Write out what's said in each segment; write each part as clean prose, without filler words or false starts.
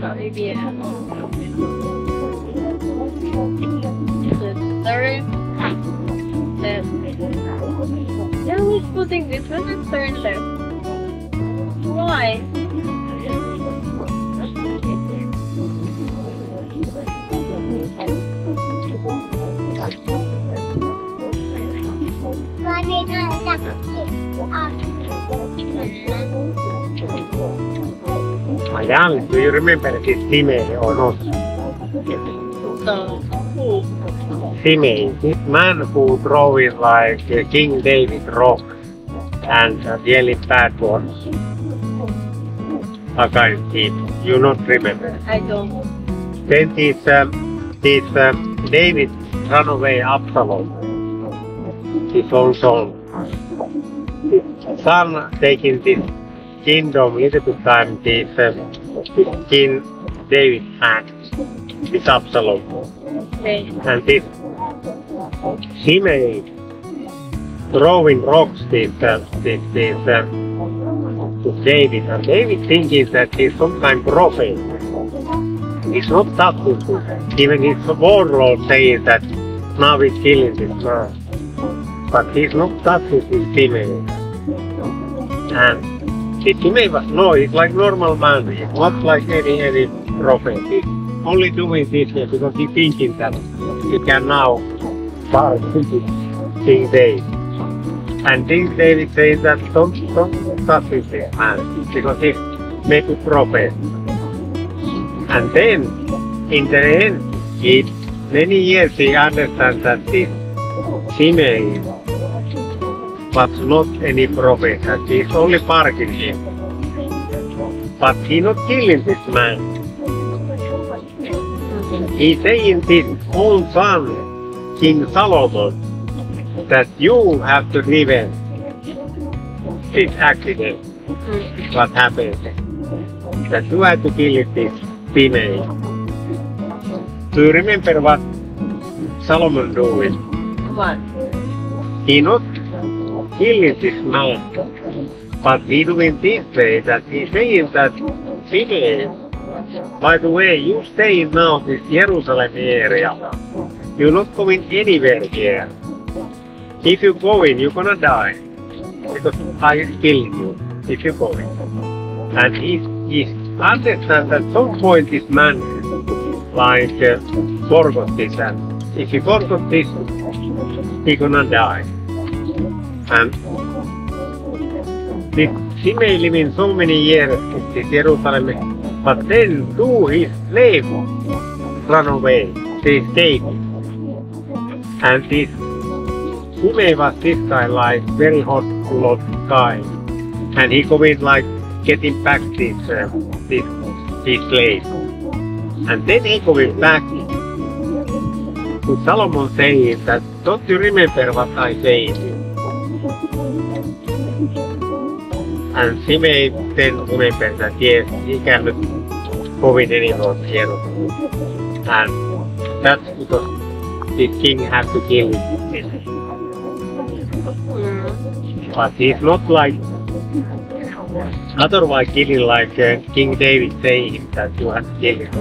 Maybe the third. Left. Yeah, who's putting this one and turn left? Why? Jan, do you remember this Simei or not? No. Simei, this man who drove it like King David rock and really bad words. Okay, you not remember. I don't. Then this David ran away Absalom, his own son. His son taking this kingdom little bit time, this King David had, this Absalom. Okay. And this Simei throwing rocks this David, and David thinking that he's some kind of prophet. He's not touching him. Even his warlord saying that now he's killing this man. But he's not touching this Simei. And this Simei was, no, he's like normal man. He's not like any prophet. He's only doing this because he's thinking that he can now fight King David. And King David says that don't touch this man because he's maybe prophet. And then in the end, many years he understands that this Simei was not any prophet, that he's only bargaining him. But he's not killing this man. He's saying his own son, King Solomon, that you have to revenge this accident, what happened, that you have to kill this Simei. Do you remember what Solomon doing? What? He not killing this man, but he doing this way, that he's saying that Simei, by the way, you stay now in this Jerusalem area. You're not going anywhere here. If you go in, you're gonna die. Because I will kill you if you go in. And he understands that at some point this man like forgot this, and if he forgot this, he's gonna die. And this Simei living so many years in this Jerusalem, but then two his slaves run away, they stayed. And this Simei was this guy like very hot blood guy, and he going like getting back this slave. And then he going back to Solomon saying that, don't you remember what I said? And Simei then remembered that yes, he cannot go in anymore here. And that's because this king had to kill him. But he's not like otherwise killing like King David saying that you have to kill him.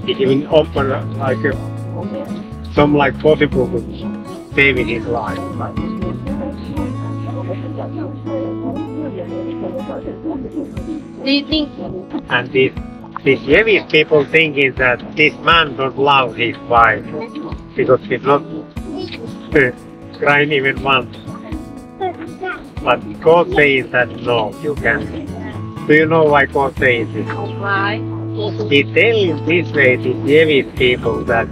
He even offered like some like possible saving his life. Do you think? And these Jewish people thinking that this man don't love his wife because he's not crying even once. But God says that no, you can't. Do you know why God says this? Why? He's telling this way to Jewish people that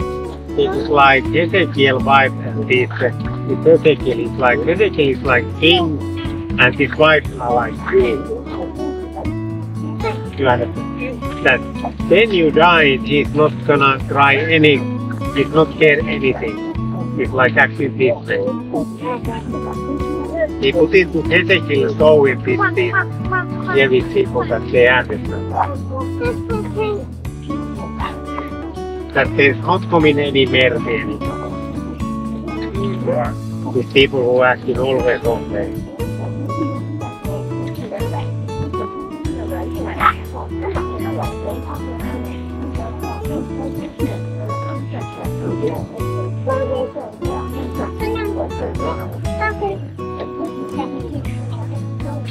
it's like Ezekiel's wife and this Ezekiel is like king and his wife are like queen. You understand? That when you die, he's not gonna cry he's not care anything. It's like actually this way. He put into Ezekiel's soul with these Jewish people that they understand. That there's not coming any mercy anymore. These people who are acting always wrong way.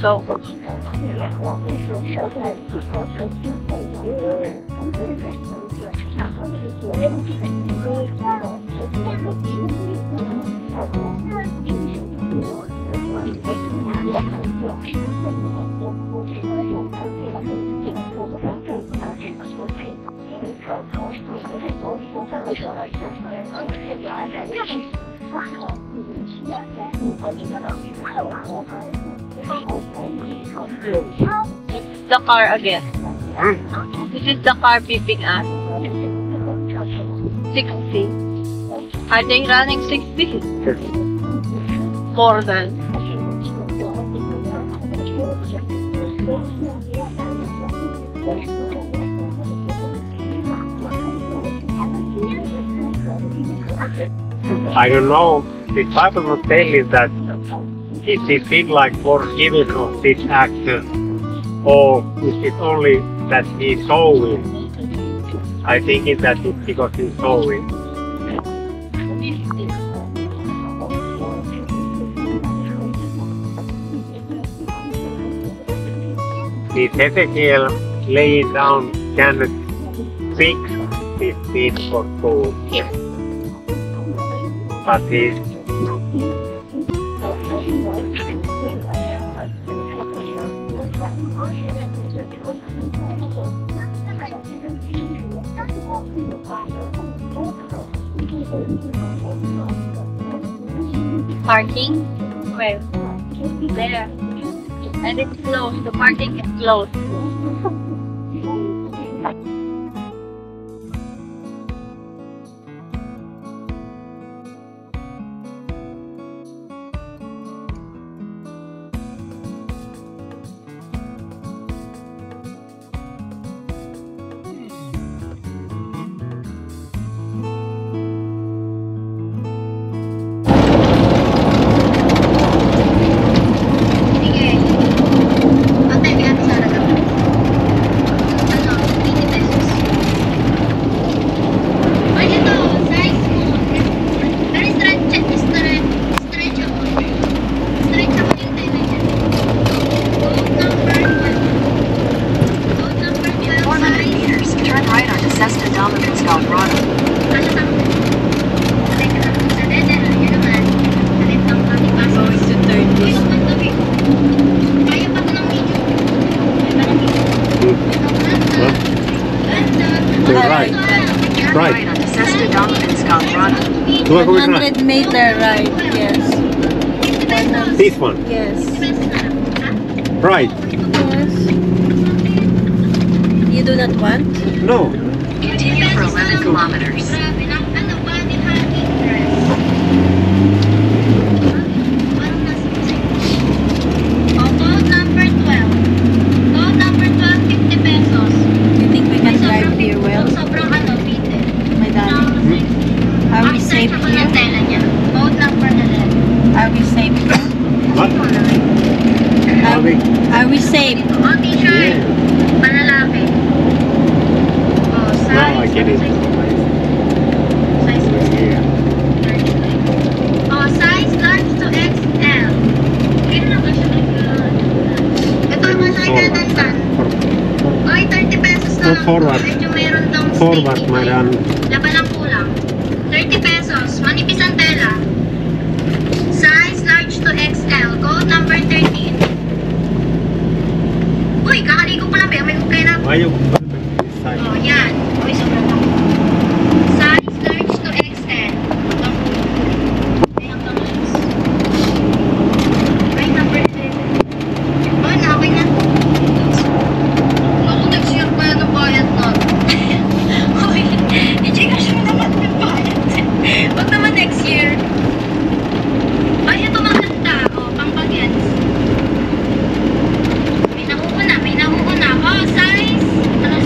Go. The car again. This is the car beeping us. 60. Are they running 60? More than. I don't know. The Bible will tell is that is it feel like forgiven of this action, or is it only that he saw it? I think it's that it's because he saw it. Is Ezekiel laying down cannot fix his feet for food? Here. But he's Parking? Where? There. And it's closed. The parking is closed. right. On Sesta Dominant Scalgrana. 100 meter right, yes. This one? Yes. Right. Yes. You do not want? No. Continue for 11 kilometers. Code number 12. Code number 12, 50 pesos. You think we can drive here well? Sobrang ano, bitin. My darling. Are we safe Ang here? tela niya. Code number 11. Are we safe here? What? Are we safe? Oh, t-shirt. Yeah. Panlalaki. Oh, size. Now I get it. Size. Yeah. Oh, size large to XL. Kailan na ba siya ito yung mga nagkatantan. Ay, 30 pesos na lang. Forward. Medyo meron daw Forward, sticky. madam. Laban lang kulang. 30 pesos. Manipis ang tela. Size large to XL. Code number 13. Uy, kakaligo pa lang. May okay na. Why you? Oh, yan. Uy, sobrang lang. Size large to XL. Ayan ka guys. Ay, number 11. Oh, nakawin na. Ako, next year pa yan ang bayad na. Uy, hindi ka sure naman yung bayad. Wag naman next year. Ay, ito maganda. Oh, pampagets. May nauuna. Oh, size. Ano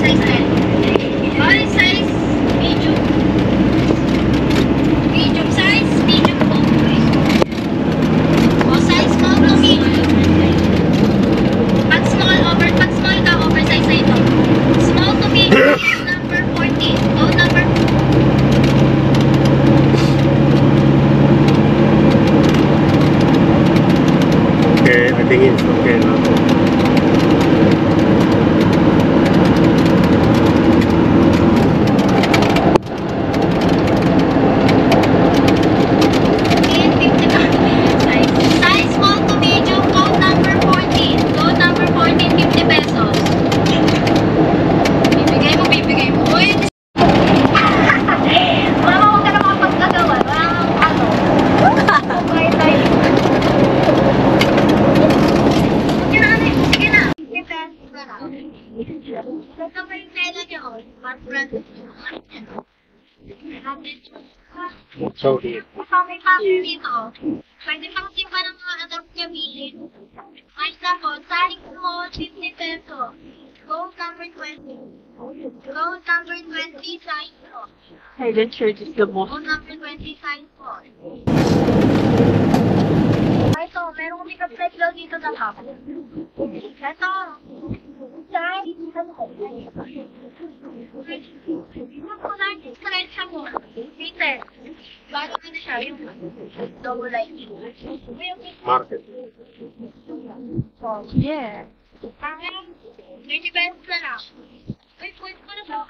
tela niya, oh. One brand. So deep. May pattern dito. Pwede pang simpa ng mga anak niya bilhin. Ay, nako, saling mo, 50 pesos. Gold number 20. Gold number 20, size po. Silent Church is the most. Gold number 20, size po. Ito, merong makeup set daw dito na top. Ito. Size. Stretch siya mo. Dito. Bago ko na siya yung double light. Market. Yeah. 30 pesos na lang. Wait, wait ko na siya.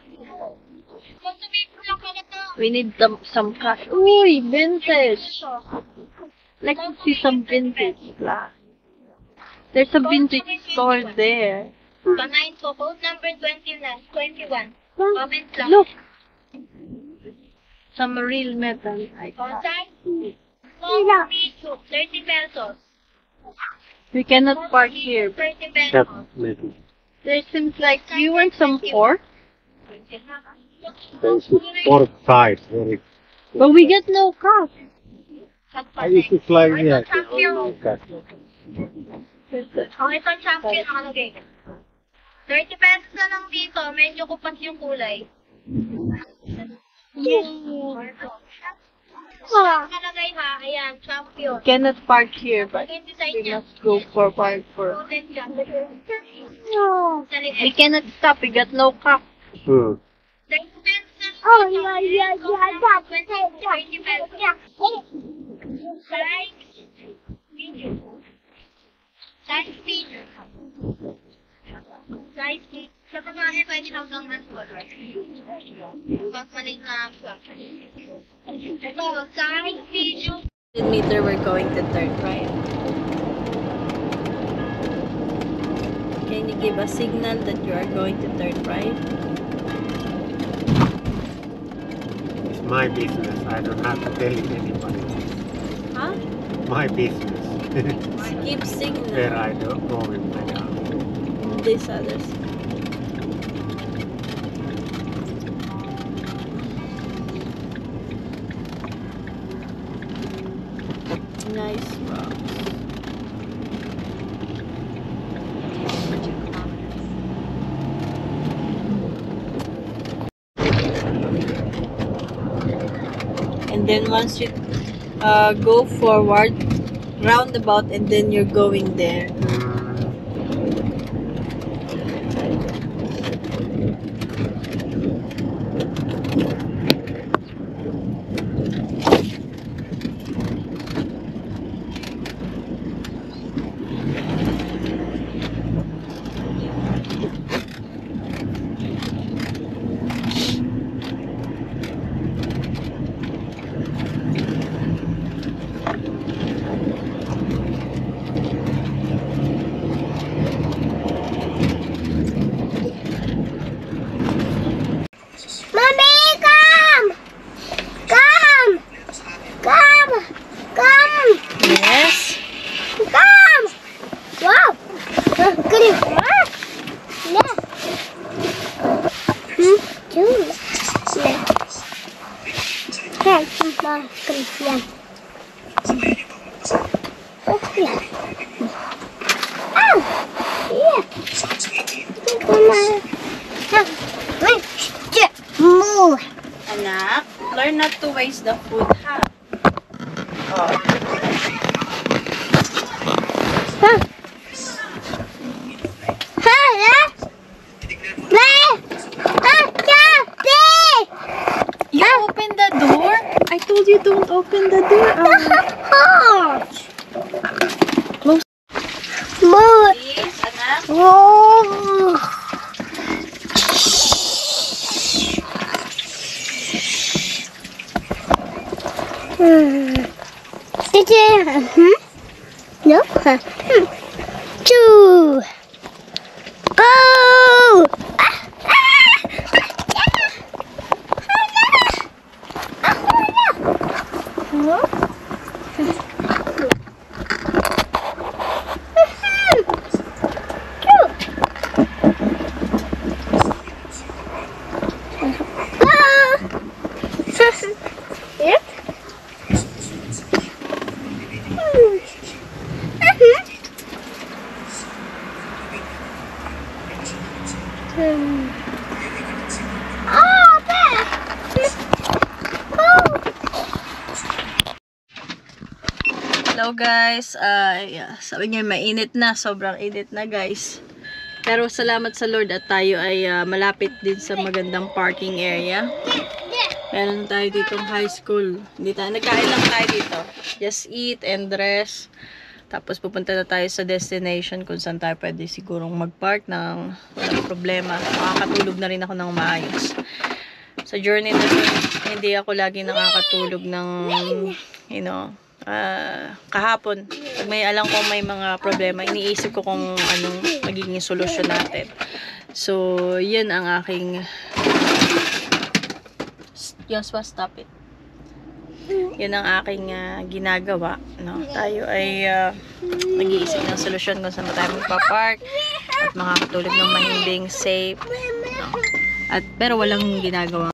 Consummate ko lang pala to. We need some cash. Uy, vintage. Like to see some vintage glass. There's a vintage store there. Panayin ko, code number 21. Comment lang. Look. Some real metal. Contact. Small piso, 30 pesos. We cannot park here. 30 That's pesos. maybe. There seems like you want some pork, Pork sides. Very. but we get no cost. It's like yeah. Champion. Okay. Ang isang champion ang game. 30 pesos na lang dito, medyo kupas yung kulay. Nakalagay ha, ayan, champion. Cannot park here, but Ang design we niya. must go for park for. Suited siya. We cannot stop. We got no cost. 嗯， 30 pesos na lang. Oh, yeah. 20 pesos. Size. Medium. Size medium. Size medium. Sa pagmamahal, pwede hanggang mas color. Pag maliit na flap. Ito, size medium. Meter, we're going to turn right. Can you give a signal that you are going to turn right? it's my business. I don't have to tell it anybody. Huh? My business. Give signal. Where I don't go with my car. This others. Nice rocks. And then once you go forward, roundabout, and then you're going there. Yes. Anak, learn not to waste the food, ha? You open the door? I told you don't open the door. Please, anak. No? Two. Oh! araw guys. Sabi niya mainit na, sobrang init na guys. Pero salamat sa Lord at tayo ay malapit din sa magandang parking area. Meron tayo ditong high school. Nagkain lang tayo dito. Just eat and rest. Tapos pupunta na tayo sa destination kung saan tayo pwede sigurong mag-park ng walang problema. Makakatulog na rin ako ng maayos. Sa journey na rin, hindi ako lagi nakakatulog ng, you know, kahapon. Pag may alam ko may mga problema, iniisip ko kung anong magiging solusyon natin. So, yun ang aking Joshua, stop it. Yun ang aking ginagawa. No? Tayo ay nag-iisip ng solusyon kung saan tayo magpa-park at makakatulog ng mahimbing, safe. No? Pero walang ginagawa.